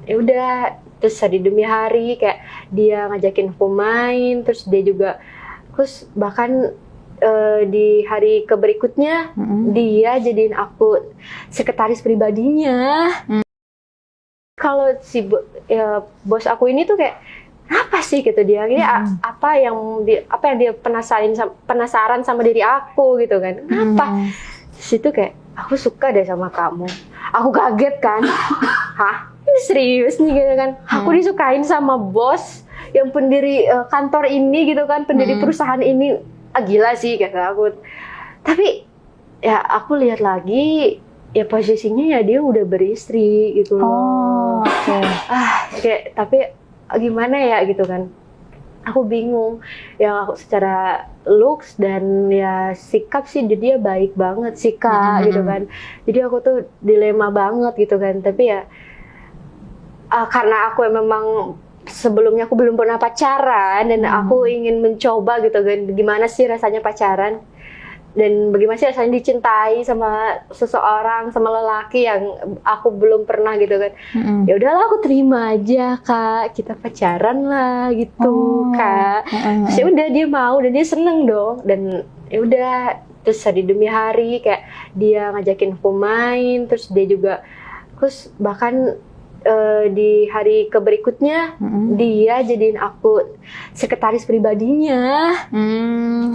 ya udah, terus hari demi hari kayak dia ngajakin aku main, terus dia juga, terus bahkan di hari keberikutnya dia jadiin aku sekretaris pribadinya. Kalau si bos aku ini tuh kayak apa sih gitu dia, ini apa yang dia penasaran sama diri aku gitu kan, kenapa? Situ kayak aku suka deh sama kamu. Aku kaget kan, hah ini serius nih gitu kan, aku disukain sama bos yang pendiri kantor ini gitu kan, pendiri perusahaan ini. Gila sih kata aku. Tapi ya aku lihat lagi ya posisinya ya dia udah beristri gitu loh. Kayak tapi gimana ya gitu kan, aku bingung ya. Aku secara looks dan ya sikap sih dia baik banget sih Kak gitu kan, jadi aku tuh dilema banget gitu kan. Tapi ya karena aku memang sebelumnya aku belum pernah pacaran dan aku ingin mencoba gitu kan, gimana sih rasanya pacaran dan bagaimana sih rasanya dicintai sama seseorang, sama lelaki yang aku belum pernah gitu kan. Ya udahlah aku terima aja Kak, kita pacaran lah gitu Kak. Terus ya udah dia mau dan dia seneng dong, dan ya udah, terus hari demi hari kayak dia ngajakin aku main, terus dia juga, terus bahkan di hari keberikutnya dia jadiin aku sekretaris pribadinya.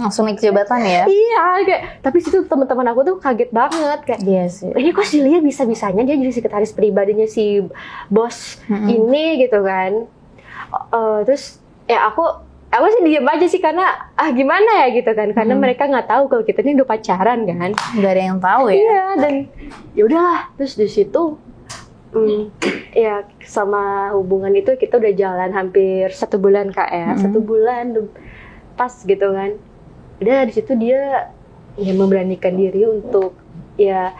Langsung naik jabatan ya? Iya, kayak tapi situ teman-teman aku tuh kaget banget kayak, ini kok si Lia bisa-bisanya dia jadi sekretaris pribadinya si bos ini gitu kan. Terus ya aku sih diem aja sih, karena gimana ya gitu kan, karena mereka nggak tahu kalau kita ini udah pacaran kan, nggak ada yang tahu ya. Iya, dan ya udahlah, terus di situ ya sama hubungan itu kita udah jalan hampir 1 bulan Kak ya, 1 bulan pas gitu kan. Udah di situ dia ya memberanikan diri untuk ya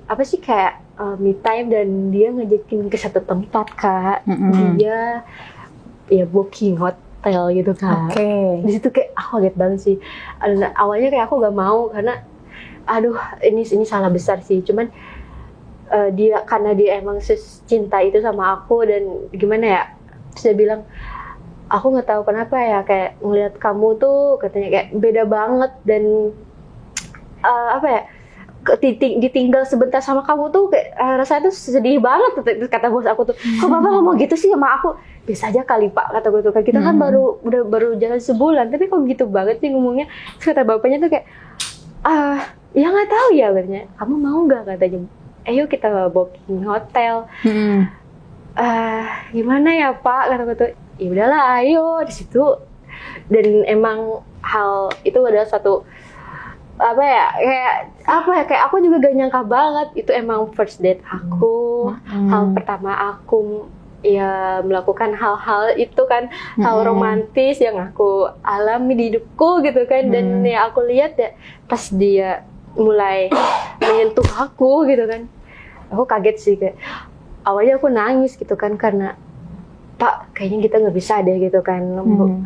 apa sih kayak me time, dan dia ngajakin ke satu tempat Kak. Dia ya booking hotel gitu Kak. Di situ kayak aku kaget banget sih. Awalnya kayak aku gak mau karena aduh ini salah besar sih, cuman dia karena dia emang cinta itu sama aku, dan gimana ya, terus dia bilang aku nggak tahu kenapa ya kayak ngelihat kamu tuh katanya kayak beda banget, dan apa ya, ditinggal sebentar sama kamu tuh kayak rasanya tuh sedih banget. Kata bos aku tuh, kok bapak ngomong gitu sih sama aku? Bisa aja kali Pak, kata gue tuh kan, kita kan baru jalan sebulan tapi kok gitu banget sih ngomongnya. Terus kata bapaknya tuh kayak ya nggak tahu ya katanya, kamu mau nggak katanya, ayo kita booking hotel. Gimana ya Pak, kata gue tuh, ya udahlah ayo di situ. Dan emang hal itu adalah satu kayak aku juga gak nyangka banget itu emang first date aku. Hal pertama aku ya melakukan hal-hal itu kan, hal romantis yang aku alami di hidupku gitu kan. Dan ya aku lihat ya pas dia mulai menyentuh aku gitu kan, aku kaget sih, kayak awalnya aku nangis gitu kan, karena Pak kayaknya kita nggak bisa deh gitu kan,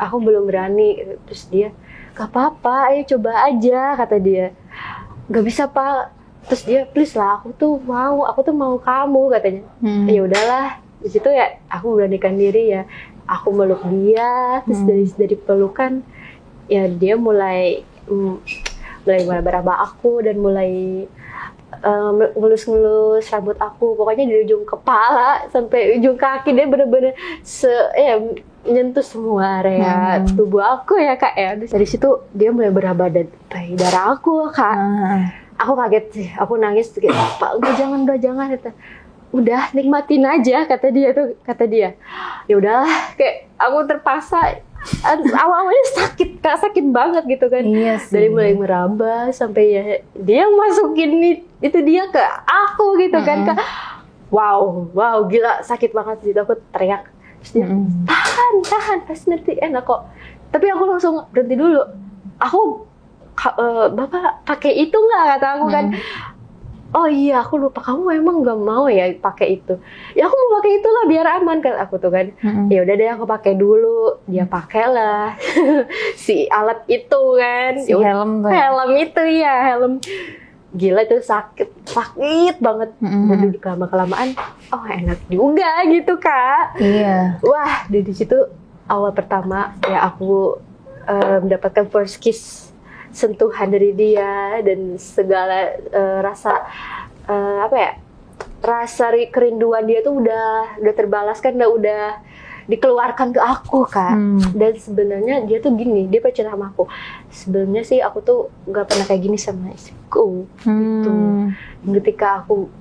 aku belum berani. Terus dia, gak apa-apa, ayo coba aja, kata dia. Gak bisa Pak. Terus dia, please lah, aku tuh mau kamu, katanya. Ya udahlah, di situ ya aku beranikan diri ya, aku meluk dia. Terus dari pelukan ya dia mulai meraba aku dan mulai ngelus-ngelus rambut aku, pokoknya dari ujung kepala sampai ujung kaki dia bener-bener menyentuh semua area tubuh aku ya Kak ya. Dari situ dia mulai beraba darah aku Kak. Aku kaget sih, aku nangis kayak, Pak udah jangan kata. Udah nikmatin aja, kata dia. Ya udahlah, kayak aku terpaksa. Awalnya sakit banget gitu kan. Iya sih. Dari mulai meraba sampai ya dia masukin itu dia ke aku gitu kan Kak. Wow gila, sakit banget sih. Aku teriak. Terus dia, tahan pasti nanti enak kok. Tapi aku langsung berhenti dulu. Aku Bapak pakai itu nggak, kata aku kan. Oh iya, aku lupa, kamu emang nggak mau ya pakai itu? Ya aku mau pakai itulah biar aman, kan aku tuh kan. Ya udah deh aku pakai dulu. Dia pakailah si alat itu kan. Si helm tuh. Helm itu ya, helm. gila itu sakit banget. Dan duduk lama-kelamaan, oh enak juga gitu Kak. Iya. Wah dari situ awal pertama ya aku mendapatkan first kiss, sentuhan dari dia dan segala rasa rasa kerinduan dia tuh udah terbalaskan, udah dikeluarkan ke aku Kak. Dan sebenarnya dia tuh gini, dia percaya sama aku. Sebenarnya sih aku tuh nggak pernah kayak gini sama istriku. Gitu. Ketika aku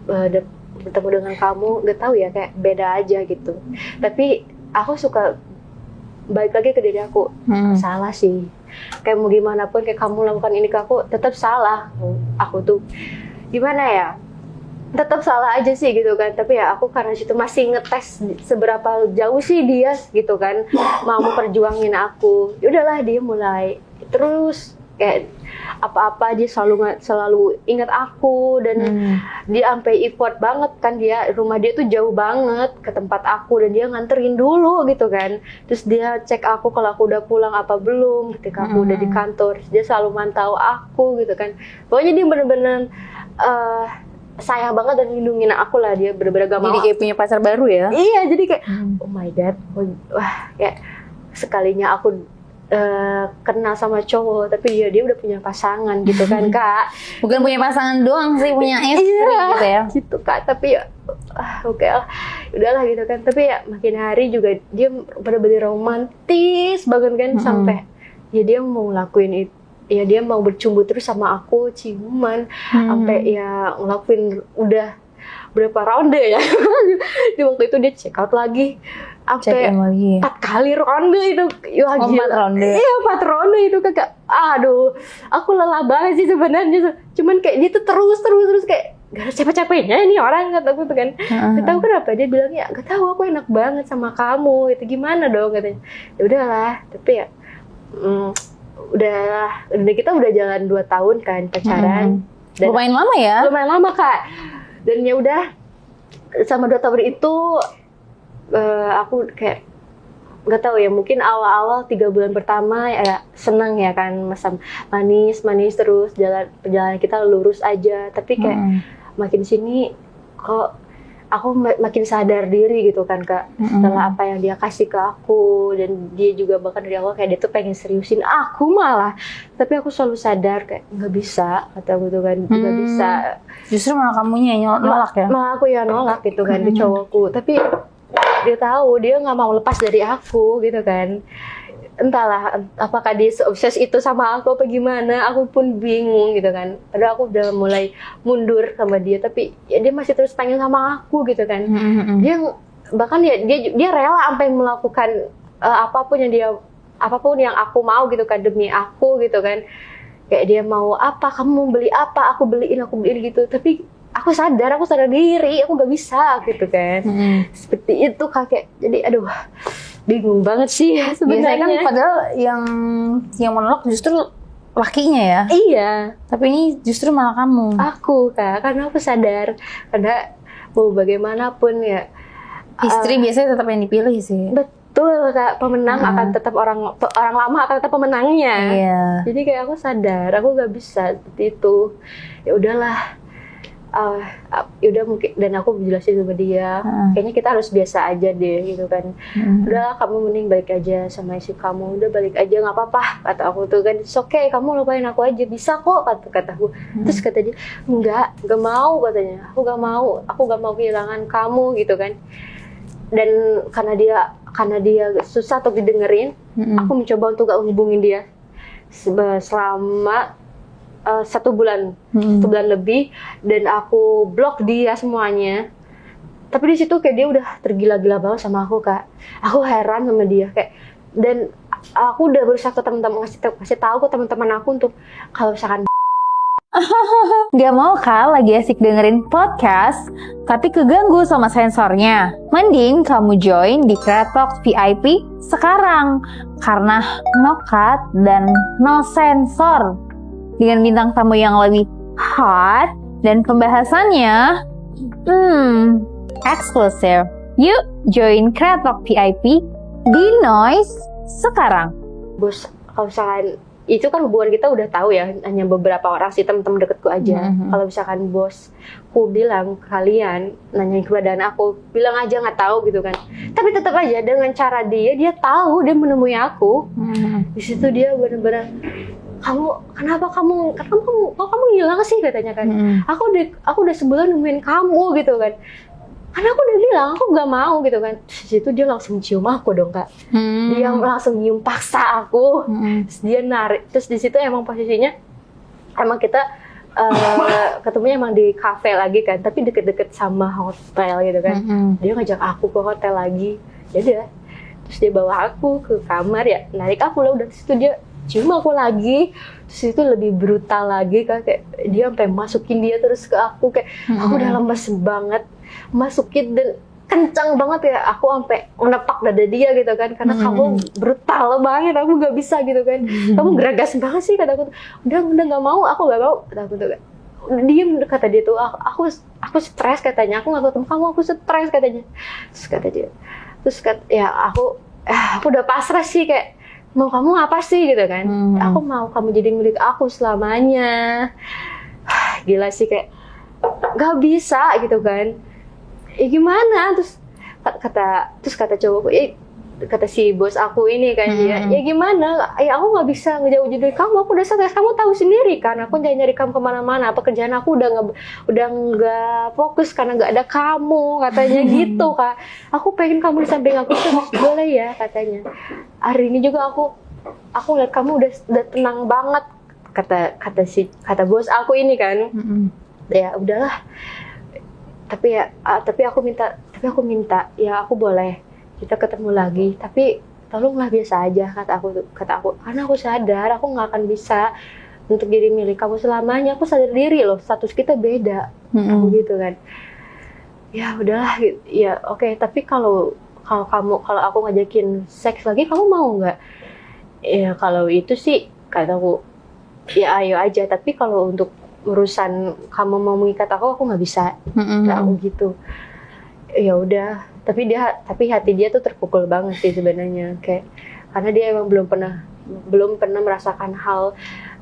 bertemu dengan kamu, nggak tahu ya kayak beda aja gitu. Tapi aku suka balik lagi ke diri aku. Salah sih. Kayak mau gimana pun kayak kamu lakukan ini ke aku, tetap salah. Aku tuh gimana ya? Tetap salah aja sih gitu kan. Tapi ya aku karena situ masih ngetes seberapa jauh sih dia gitu kan mau memperjuangin aku. Ya udahlah, dia mulai terus kayak apa-apa dia selalu ingat aku. Dan dia sampai effort banget kan, dia rumah dia tuh jauh banget ke tempat aku dan dia nganterin dulu gitu kan. Terus dia cek aku kalau aku udah pulang apa belum ketika aku udah di kantor. Dia selalu mantau aku gitu kan. Pokoknya dia bener-bener sayang banget dan lindungin aku lah. Dia bener-bener gak mau. Jadi kayak punya pacar baru ya? Iya, jadi kayak oh my god, wah kayak sekalinya aku kenal sama cowok, tapi ya dia udah punya pasangan gitu kan Kak. Bukan punya pasangan doang sih, punya istri gitu ya? Gitu Kak, tapi ya oke lah, udahlah gitu kan. Tapi ya makin hari juga dia bener-bener romantis banget kan. Sampai ya dia mau ngelakuin itu. Ya dia mau bercumbu terus sama aku, ciuman, sampai ya ngelakuin udah berapa ronde ya. Di waktu itu dia check out lagi, sampai 4 kali ronde itu. Ya, 4 ronde? Iya 4 ronde itu Kakak. Aduh, aku lelah banget sih sebenarnya. Cuman kayak dia tuh terus kayak gak ada capek-capeknya ini orang, kata aku tuh kan. Gak tahu kenapa dia bilang ya gak tahu, aku enak banget sama kamu. Itu gimana dong katanya. Ya udahlah, tapi ya udah kita udah jalan 2 tahun kan pacaran. Dan lumayan lama ya? Lumayan lama Kak. Dan ya udah sama 2 tahun itu aku kayak nggak tahu ya, mungkin awal-awal 3 bulan pertama ya senang ya kan, masa manis terus perjalanan kita lurus aja. Tapi kayak makin sini kok aku makin sadar diri gitu kan Kak, setelah apa yang dia kasih ke aku. Dan dia juga bahkan dari awal kayak dia tuh pengen seriusin aku malah, tapi aku selalu sadar kayak nggak bisa, kata aku tuh kan nggak bisa. Justru malah kamunya yang nolak ya? Malah aku yang nolak gitu kan ke cowokku. Tapi dia tahu dia nggak mau lepas dari aku gitu kan. Entahlah apakah dia obses itu sama aku apa gimana, aku pun bingung gitu kan. Padahal aku udah mulai mundur sama dia, tapi ya dia masih terus pengen sama aku gitu kan. Dia bahkan dia rela sampai melakukan apapun yang aku mau gitu kan, demi aku gitu kan. Kayak dia mau apa, kamu beli apa, aku beliin gitu. Tapi aku sadar diri, aku nggak bisa gitu kan. Seperti itu Kakek. Jadi aduh, bingung banget sih sebenarnya. Biasanya kan padahal yang menolak justru lakinya ya. Iya. Tapi ini justru malah kamu. Aku Kak, karena aku sadar, karena mau bagaimanapun ya istri biasanya tetap yang dipilih sih. Betul Kak, pemenang akan tetap orang lama akan tetap pemenangnya. Iya. Jadi kayak aku sadar, aku nggak bisa seperti itu. Ya udahlah. Yaudah mungkin, dan aku jelasin sama dia kayaknya kita harus biasa aja deh gitu kan. Udahlah kamu mending balik aja sama istri kamu, udah balik aja nggak apa-apa, kata aku tuh kan. It's okay, kamu lupain aku aja, bisa kok, kataku. Terus kata dia nggak mau katanya, aku nggak mau kehilangan kamu gitu kan. Dan karena dia susah untuk didengerin, aku mencoba untuk gak hubungin dia selama 1 bulan, 1 bulan lebih, dan aku blok dia semuanya. Tapi di situ kayak dia udah tergila-gila banget sama aku Kak. Aku heran sama dia kayak, dan aku udah berusaha ke teman-teman ngasih tahu ke teman-teman aku untuk kalau misalkan Gak mau Kak lagi asik dengerin podcast tapi keganggu sama sensornya? Mending kamu join di Kreatok VIP sekarang, karena no cut dan no sensor. Dengan bintang tamu yang lebih hot dan pembahasannya eksklusif. Yuk join Kreatok VIP di Noise sekarang. bos, kalau misalkan itu kan hubungan kita udah tahu ya, hanya beberapa orang sih, teman-teman deketku aja. Kalau misalkan bosku bilang kalian nanyain keberadaan aku, bilang aja nggak tahu gitu kan. Tapi tetap aja dengan cara dia tahu, dia menemui aku. Di situ dia benar-benar, kenapa kamu hilang sih, katanya kan. Aku udah sebulan nungguin kamu gitu kan. Karena aku udah bilang aku nggak mau gitu kan. Terus itu dia langsung cium aku dong Kak. Dia langsung nyium paksa aku. Terus dia narik. Terus di situ emang posisinya emang kita ketemunya emang di kafe lagi kan, tapi deket-deket sama hotel gitu kan. Dia ngajak aku ke hotel lagi. Jadi terus dia bawa aku ke kamar ya, narik aku lah, udah. Terus itu dia cium aku lagi. Terus itu lebih brutal lagi Kak, kayak dia sampai masukin dia terus ke aku, kayak aku udah lemes banget, masukin dan kencang banget ya, aku sampai menepak dada dia gitu kan, karena kamu brutal banget, aku nggak bisa gitu kan. Kamu geragas banget sih, kata aku. Udah nggak mau, aku nggak mau, kata aku tuh. Diem, kata dia tuh, aku stres katanya, aku nggak ketemu kamu, aku stres katanya. Terus kata dia, ya aku udah pasrah sih, kayak mau kamu apa sih gitu kan. Aku mau kamu jadi milik aku selamanya. Gila sih, kayak nggak bisa gitu kan. Gimana? Terus kata cowokku, kata si bos aku ini kan, dia, ya gimana? Ya aku nggak bisa ngejauh dari kamu, aku udah stres, kamu tahu sendiri kan, aku nyari kamu kemana-mana, pekerjaan aku udah nggak fokus karena nggak ada kamu, katanya gitu Kak. Aku pengen kamu di samping aku terus, boleh ya, katanya. Hari ini juga aku lihat kamu udah tenang banget, kata bos aku ini kan. Ya udahlah. Tapi aku minta ya, aku boleh kita ketemu lagi, tapi tolonglah biasa aja, kata aku, karena aku sadar aku nggak akan bisa untuk jadi milik kamu selamanya. Aku sadar diri loh, status kita beda. Gitu kan. Ya udahlah, ya oke. Tapi kalau aku ngajakin seks lagi, kamu mau nggak? Ya kalau itu sih, kata aku, ya ayo aja. Tapi kalau untuk urusan kamu mau mengikat aku nggak bisa. Aku gitu. Ya udah. Tapi hati dia tuh terpukul banget sih sebenarnya, kayak karena dia emang belum pernah merasakan hal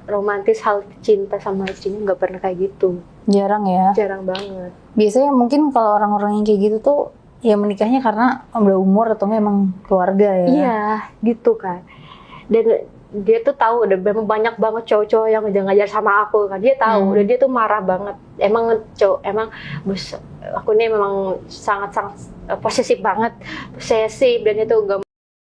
romantis, hal cinta sama istrinya, nggak pernah kayak gitu. Jarang ya? Jarang banget. Biasanya mungkin kalau orang-orang yang kayak gitu tuh ya menikahnya karena udah umur atau memang keluarga ya? Iya, gitu kan. Dan dia tuh tahu, udah memang banyak banget cowok-cowok yang ngajar sama aku kan. Dia tahu, dan dia tuh marah banget. Emang bos aku ini memang sangat-sangat posesif banget, dan itu gak